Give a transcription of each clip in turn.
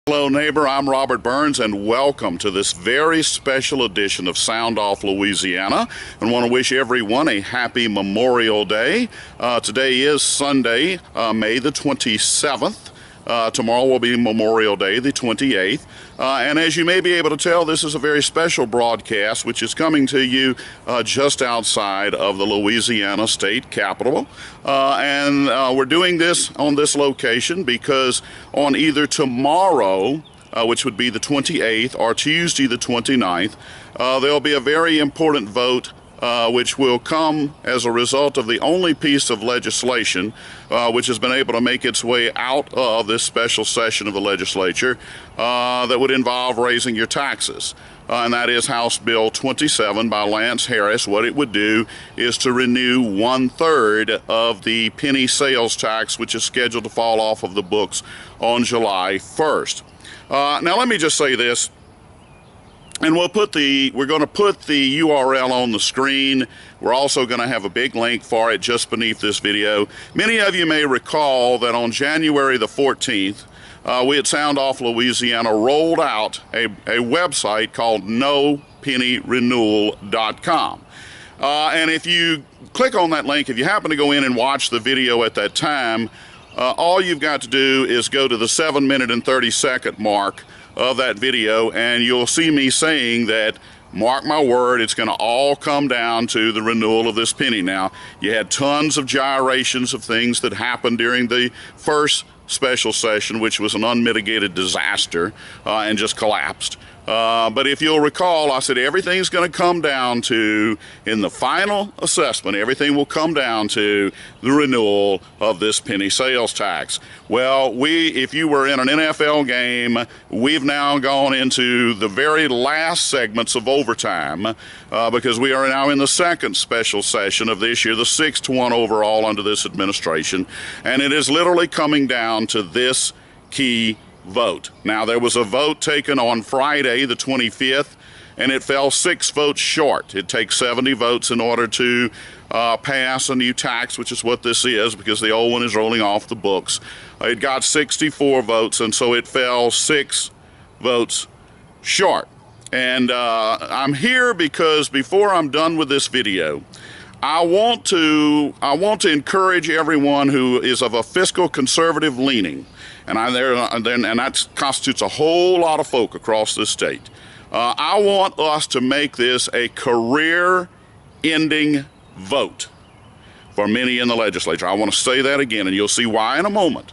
Hello neighbor, I'm Robert Burns and welcome to this very special edition of Sound Off Louisiana, and want to wish everyone a happy Memorial Day. Today is Sunday, May the 27th. Tomorrow will be Memorial Day, the 28th. And as you may be able to tell, this is a very special broadcast which is coming to you just outside of the Louisiana State Capitol. And we're doing this on this location because on either tomorrow, which would be the 28th, or Tuesday the 29th, there'll be a very important vote which will come as a result of the only piece of legislation which has been able to make its way out of this special session of the legislature that would involve raising your taxes. And that is House Bill 27 by Lance Harris. What it would do is to renew 1/3 of the penny sales tax, which is scheduled to fall off of the books on July 1st. Now let me just say this. And we're going to put the URL on the screen. We're also going to have a big link for it just beneath this video. Many of you may recall that on January the 14th, we at Sound Off Louisiana rolled out a website called NoPennyRenewal.com. And if you click on that link, if you happen to go in and watch the video at that time, all you've got to do is go to the 7-minute and 30-second mark of that video, and you'll see me saying that, mark my word, it's going to all come down to the renewal of this penny. Now, you had tons of gyrations of things that happened during the first special session, which was an unmitigated disaster and just collapsed. But if you'll recall, I said everything's going to come down to, in the final assessment, everything will come down to the renewal of this penny sales tax. Well, if you were in an NFL game, we've now gone into the very last segments of overtime because we are now in the second special session of this year, the 6th one overall under this administration, and it is literally coming down to this key vote. Now, there was a vote taken on Friday the 25th, and it fell 6 votes short. It takes 70 votes in order to pass a new tax, which is what this is, because the old one is rolling off the books. It got 64 votes, and so it fell 6 votes short. And I'm here because before I'm done with this video, I want to encourage everyone who is of a fiscal conservative leaning, and that constitutes a whole lot of folk across this state. I want us to make this a career-ending vote for many in the legislature. I want to say that again, and you'll see why in a moment.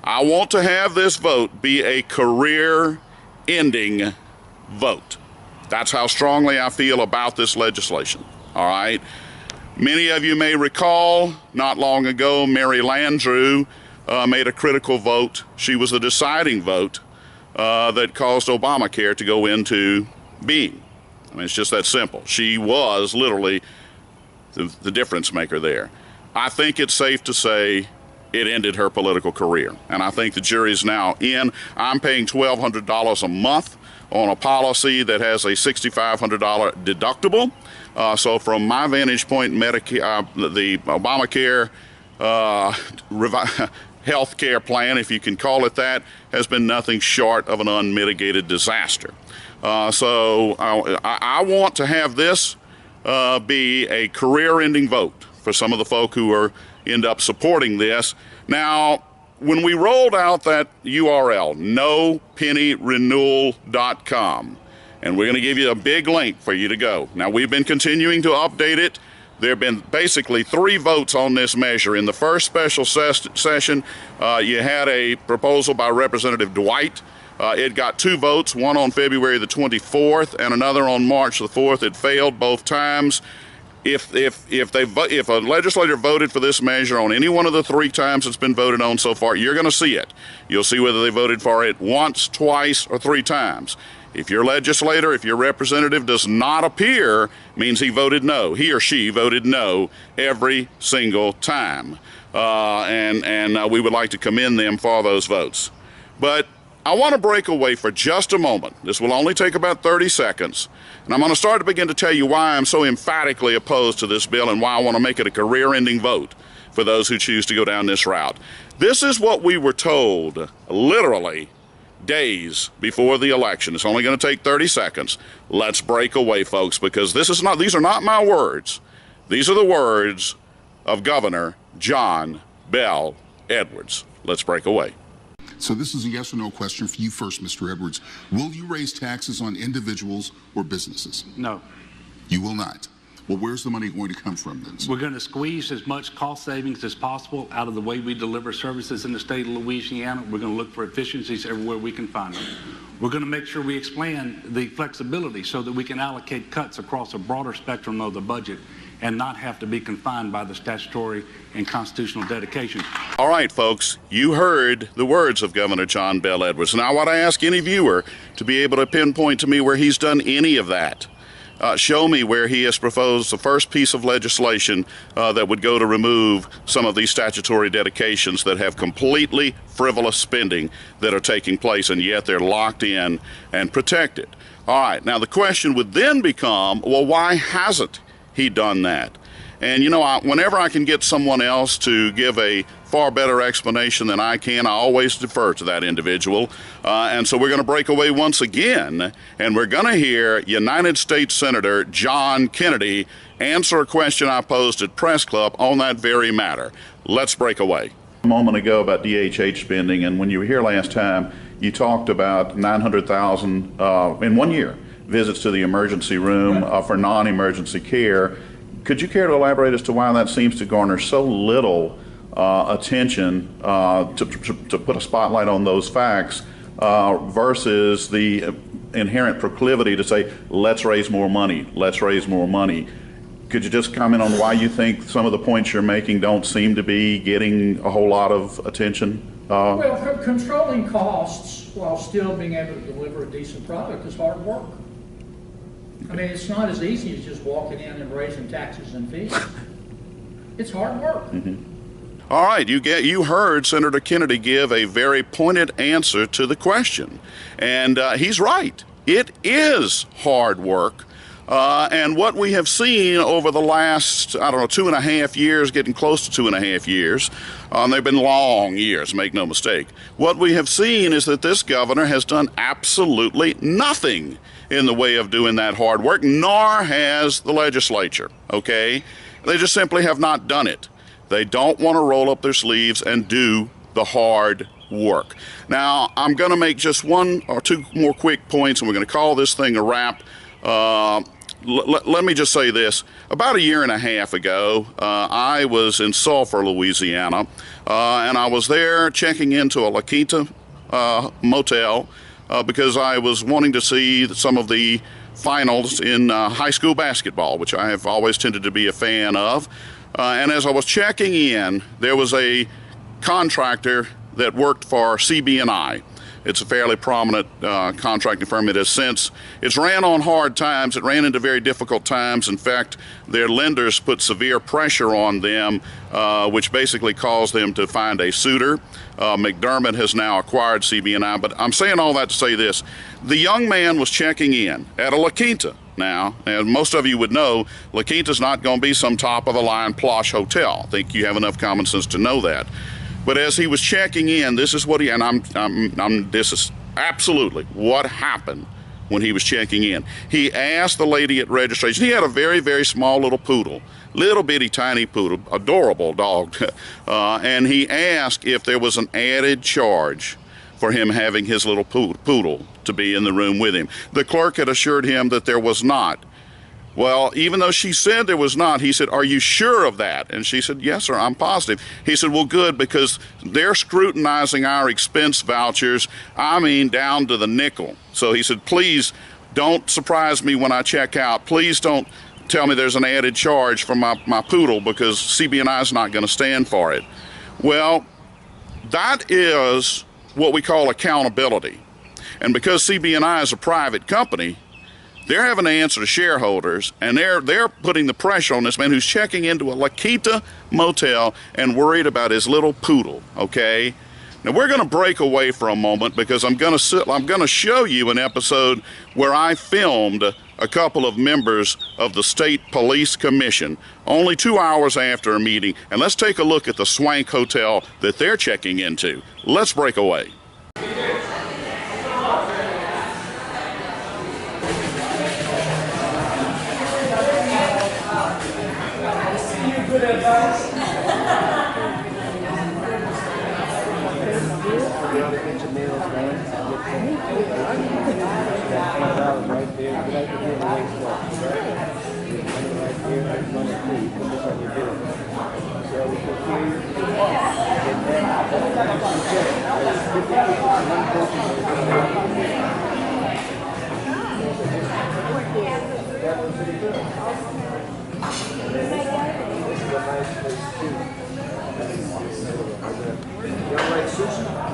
I want to have this vote be a career-ending vote. That's how strongly I feel about this legislation, all right? Many of you may recall, not long ago, Mary Landrieu made a critical vote. She was the deciding vote that caused Obamacare to go into being. I mean, it's just that simple. She was literally the difference maker there. I think it's safe to say it ended her political career, and I think the jury's now in. I'm paying $1,200 a month on a policy that has a $6,500 deductible. So from my vantage point, Medicare, the Obamacare health care plan, if you can call it that, has been nothing short of an unmitigated disaster. So I want to have this be a career-ending vote for some of the folk who end up supporting this. Now, when we rolled out that URL, NoPennyRenewal.com, and we're going to give you a big link for you to go. Now, we've been continuing to update it. There have been basically 3 votes on this measure. In the first special session, you had a proposal by Representative Dwight. It got 2 votes, one on February the 24th and another on March the 4th. It failed both times. If a legislator voted for this measure on any one of the 3 times it's been voted on so far, you're going to see it. You'll see whether they voted for it once, twice, or 3 times. If your legislator, if your representative does not appear, means he voted no. He or she voted no every single time. And we would like to commend them for those votes. But I want to break away for just a moment. This will only take about 30 seconds. And I'm going to start to begin to tell you why I'm so emphatically opposed to this bill and why I want to make it a career-ending vote for those who choose to go down this route. This is what we were told, literally, days before the election. It's only going to take 30 seconds. Let's break away, folks, because these are not my words. These are the words of Governor John Bel Edwards. Let's break away. So this is a yes or no question for you first, Mr. Edwards. Will you raise taxes on individuals or businesses? No. You will not. Well, where's the money going to come from then? We're going to squeeze as much cost savings as possible out of the way we deliver services in the state of Louisiana. We're going to look for efficiencies everywhere we can find them. We're going to make sure we expand the flexibility so that we can allocate cuts across a broader spectrum of the budget and not have to be confined by the statutory and constitutional dedication. All right, folks, you heard the words of Governor John Bel Edwards. Now, what I ask any viewer to be able to pinpoint to me where he's done any of that. Show me where he has proposed the first piece of legislation that would go to remove some of these statutory dedications that have completely frivolous spending that are taking place, and yet they're locked in and protected. All right, now the question would then become, well, why hasn't he done that? And you know, whenever I can get someone else to give a far better explanation than I can, I always defer to that individual. And so we're going to break away once again, and we're going to hear United States Senator John Kennedy answer a question I posed at Press Club on that very matter. Let's break away. A moment ago about DHH spending, and when you were here last time, you talked about 900,000 in 1 year visits to the emergency room for non-emergency care. Could you care to elaborate as to why that seems to garner so little attention to put a spotlight on those facts versus the inherent proclivity to say, let's raise more money, let's raise more money? Could you just comment on why you think some of the points you're making don't seem to be getting a whole lot of attention? Well, controlling costs while still being able to deliver a decent product is hard work. I mean, it's not as easy as just walking in and raising taxes and fees. It's hard work. Mm-hmm. All right, you heard Senator Kennedy give a very pointed answer to the question, and he's right. It is hard work. And what we have seen over the last, 2.5 years, getting close to 2.5 years, they've been long years, make no mistake. What we have seen is that this governor has done absolutely nothing in the way of doing that hard work, nor has the legislature, okay? They just simply have not done it. They don't want to roll up their sleeves and do the hard work. Now, I'm going to make just one or two more quick points, and we're going to call this thing a wrap. Let me just say this. About 1.5 years ago, I was in Sulphur, Louisiana, and I was there checking into a La Quinta motel because I was wanting to see some of the finals in high school basketball, which I have always tended to be a fan of. And as I was checking in, there was a contractor that worked for CB&I. It's a fairly prominent contracting firm. It's ran on hard times. It ran into very difficult times. In fact, their lenders put severe pressure on them, which basically caused them to find a suitor. McDermott has now acquired CB&I, but I'm saying all that to say this. The young man was checking in at a La Quinta. Now, as most of you would know, La Quinta's not going to be some top-of-the-line plush hotel. I think you have enough common sense to know that. But as he was checking in, this is what this is absolutely what happened when he was checking in. He asked the lady at registration. He had a very, very small little poodle, little bitty tiny poodle, adorable dog. And he asked if there was an added charge for him having his little poodle to be in the room with him. The clerk had assured him that there was not. Well, even though she said there was not, he said, "Are you sure of that?" And she said, "Yes, sir, I'm positive." He said, "Well, good, because they're scrutinizing our expense vouchers, down to the nickel." So he said, "Please don't surprise me when I check out. Please don't tell me there's an added charge for my poodle, because CB&I is not going to stand for it." Well, that is what we call accountability. And because CB&I is a private company, they're having to answer to shareholders, and they're putting the pressure on this man who's checking into a La Quinta motel and worried about his little poodle, okay? Now we're going to break away for a moment, because I'm going to show you an episode where I filmed a couple of members of the State Police Commission only 2 hours after a meeting, and let's take a look at the swank hotel that they're checking into. Let's break away. Right there, right there, right here, that's money too. You put this on your bill. So we can see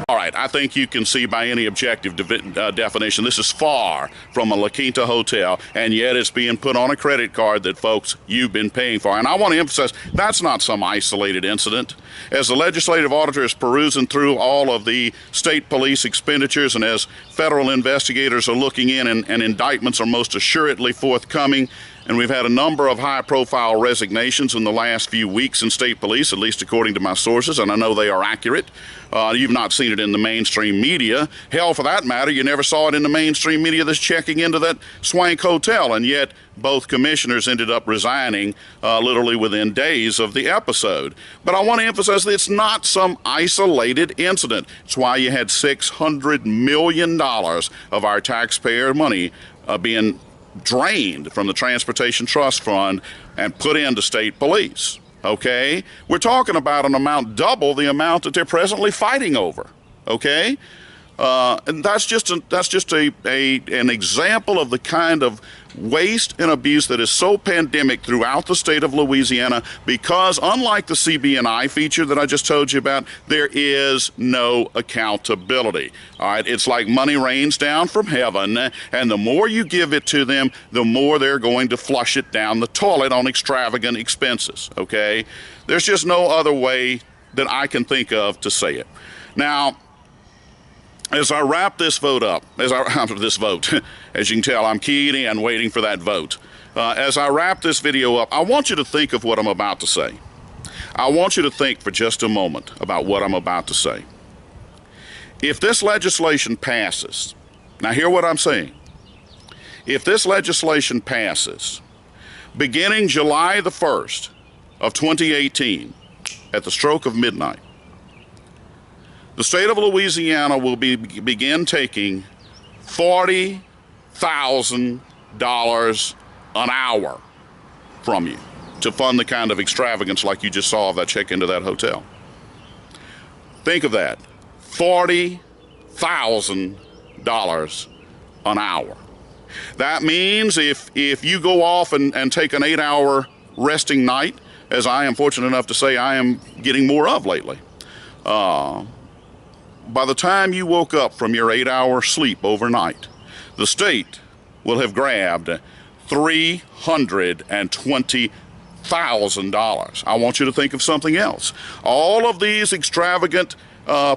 All right, I think you can see by any objective definition, this is far from a La Quinta hotel, and yet it's being put on a credit card that, folks, you've been paying for. And I want to emphasize, that's not some isolated incident. As the legislative auditor is perusing through all of the state police expenditures, and as federal investigators are looking in, and indictments are most assuredly forthcoming, and we've had a number of high-profile resignations in the last few weeks in state police, at least according to my sources, and I know they are accurate. You've not seen it in the mainstream media. Hell, for that matter, you never saw it in the mainstream media that's checking into that swank hotel, and yet both commissioners ended up resigning literally within days of the episode. But I want to emphasize that it's not some isolated incident. It's why you had $600 million of our taxpayer money being drained from the Transportation Trust Fund and put into state police. Okay? We're talking about an amount double the amount that they're presently fighting over. Okay? And that's just an example of the kind of waste and abuse that is so pandemic throughout the state of Louisiana, because unlike the CB&I feature that I just told you about, there is no accountability. All right, it's like money rains down from heaven, and the more you give it to them, the more they're going to flush it down the toilet on extravagant expenses. Okay, there's just no other way that I can think of to say it. Now, as I wrap this vote up, as you can tell, I'm keyed in waiting for that vote. As I wrap this video up, I want you to think of what I'm about to say. I want you to think for just a moment about what I'm about to say. If this legislation passes, now hear what I'm saying. If this legislation passes, beginning July the 1st of 2018, at the stroke of midnight, the state of Louisiana will begin taking $40,000 an hour from you to fund the kind of extravagance like you just saw of that check into that hotel. Think of that, $40,000 an hour. That means if you go off and take an 8-hour resting night, as I am fortunate enough to say I am getting more of lately, by the time you woke up from your 8-hour sleep overnight, the state will have grabbed $320,000. I want you to think of something else. All of these extravagant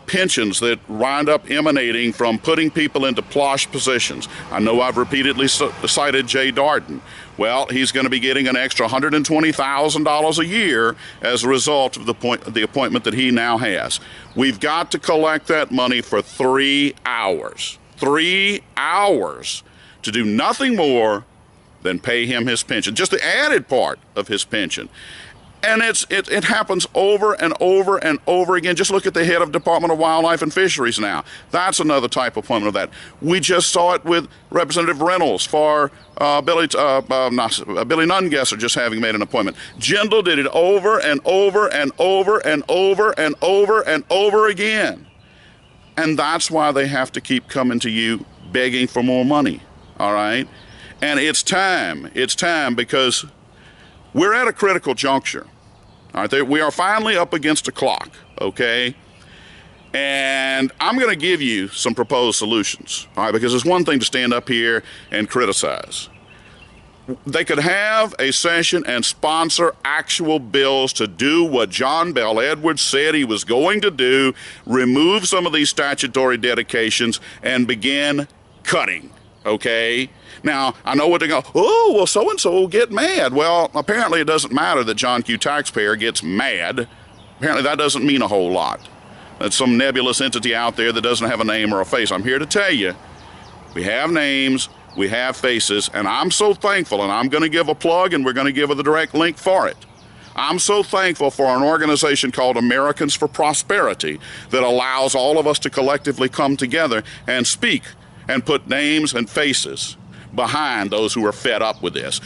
pensions that wind up emanating from putting people into plush positions. I know I've repeatedly cited Jay Darden. Well, he's going to be getting an extra $120,000 a year as a result of the appointment that he now has. We've got to collect that money for 3 hours. 3 hours to do nothing more than pay him his pension, just the added part of his pension. And it happens over and over and over again. Just look at the head of Department of Wildlife and Fisheries now. That's another type of appointment of that. We just saw it with Representative Reynolds for Billy Nungesser just having made an appointment. Jindal did it over and over and over and over and over and over again. And that's why they have to keep coming to you begging for more money, all right? And it's time because we're at a critical juncture. All right, we are finally up against a clock, okay? And I'm going to give you some proposed solutions, all right, because it's one thing to stand up here and criticize. They could have a session and sponsor actual bills to do what John Bel Edwards said he was going to do, remove some of these statutory dedications and begin cutting, okay? Now, I know what they go, oh, well, so-and-so will get mad. Well, apparently it doesn't matter that John Q. Taxpayer gets mad. Apparently that doesn't mean a whole lot. That's some nebulous entity out there that doesn't have a name or a face. I'm here to tell you, we have names, we have faces, and I'm so thankful, and I'm going to give a plug, and we're going to give the direct link for it. I'm so thankful for an organization called Americans for Prosperity that allows all of us to collectively come together and speak and put names and faces behind those who are fed up with this.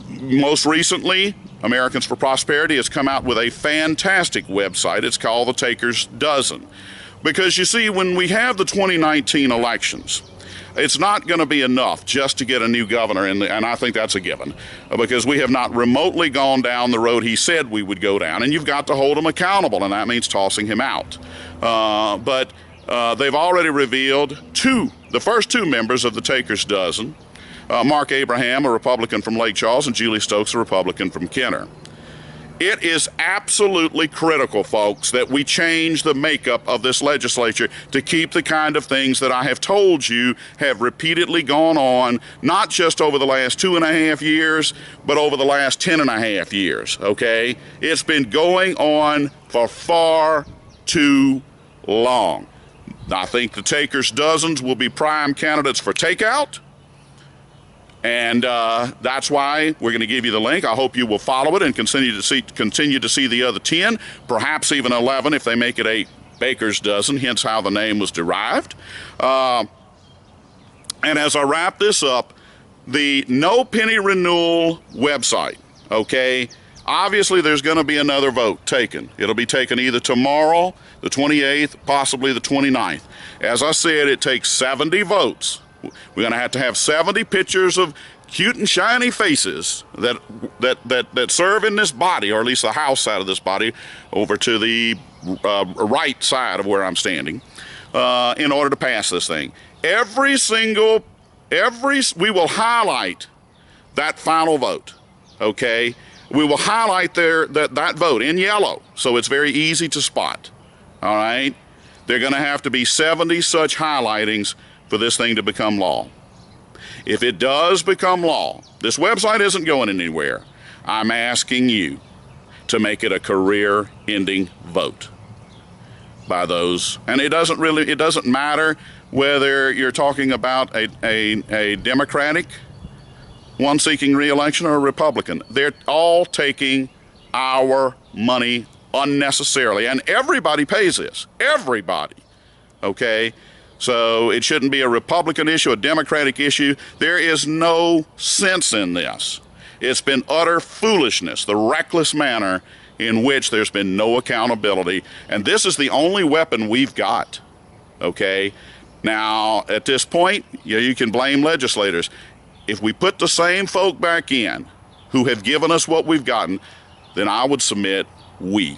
Most recently, Americans for Prosperity has come out with a fantastic website. It's called The Taker's Dozen. Because you see, when we have the 2019 elections, it's not going to be enough just to get a new governor, and I think that's a given, because we have not remotely gone down the road he said we would go down, and you've got to hold him accountable, and that means tossing him out. But they've already revealed the first two members of the Taker's Dozen, Mark Abraham, a Republican from Lake Charles, and Julie Stokes, a Republican from Kenner. It is absolutely critical, folks, that we change the makeup of this legislature to keep the kind of things that I have told you have repeatedly gone on, not just over the last 2.5 years, but over the last 10.5 years, okay? It's been going on for far too long. I think the Taker's Dozens will be prime candidates for takeout. And that's why we're going to give you the link. I hope you will follow it and continue to see the other 10, perhaps even 11 if they make it a Baker's Dozen, hence how the name was derived. And as I wrap this up, the No Penny Renewal website, okay, obviously there's going to be another vote taken. It'll be taken either tomorrow, the 28th, possibly the 29th. As I said, it takes 70 votes. We're going to have 70 pictures of cute and shiny faces that serve in this body, or at least the House side of this body, over to the right side of where I'm standing, in order to pass this thing. We will highlight that final vote, okay? We will highlight that vote in yellow, so it's very easy to spot, all right? There are going to have to be 70 such highlightings for this thing to become law. If it does become law, this website isn't going anywhere. I'm asking you to make it a career-ending vote by those. And it doesn't matter whether you're talking about a Democratic one seeking re-election or a Republican. They're all taking our money unnecessarily, and everybody pays this. Everybody, okay? So it shouldn't be a Republican issue, a Democratic issue. There is no sense in this. It's been utter foolishness, the reckless manner in which there's been no accountability. And this is the only weapon we've got, okay? Now, at this point, you can blame legislators. If we put the same folk back in who have given us what we've gotten, then I would submit we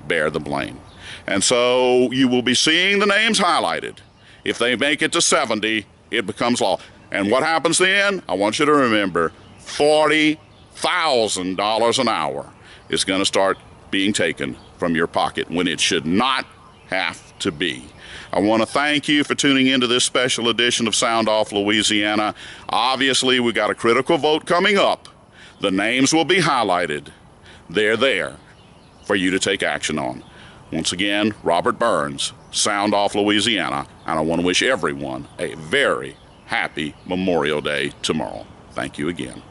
bear the blame. And so you will be seeing the names highlighted. If they make it to 70, it becomes law. And what happens then? I want you to remember, $40,000 an hour is going to start being taken from your pocket when it should not have to be. I want to thank you for tuning into this special edition of Sound Off Louisiana. Obviously, we got a critical vote coming up. The names will be highlighted. They're there for you to take action on. Once again, Robert Burns, Sound Off Louisiana, and I want to wish everyone a very happy Memorial Day tomorrow. Thank you again.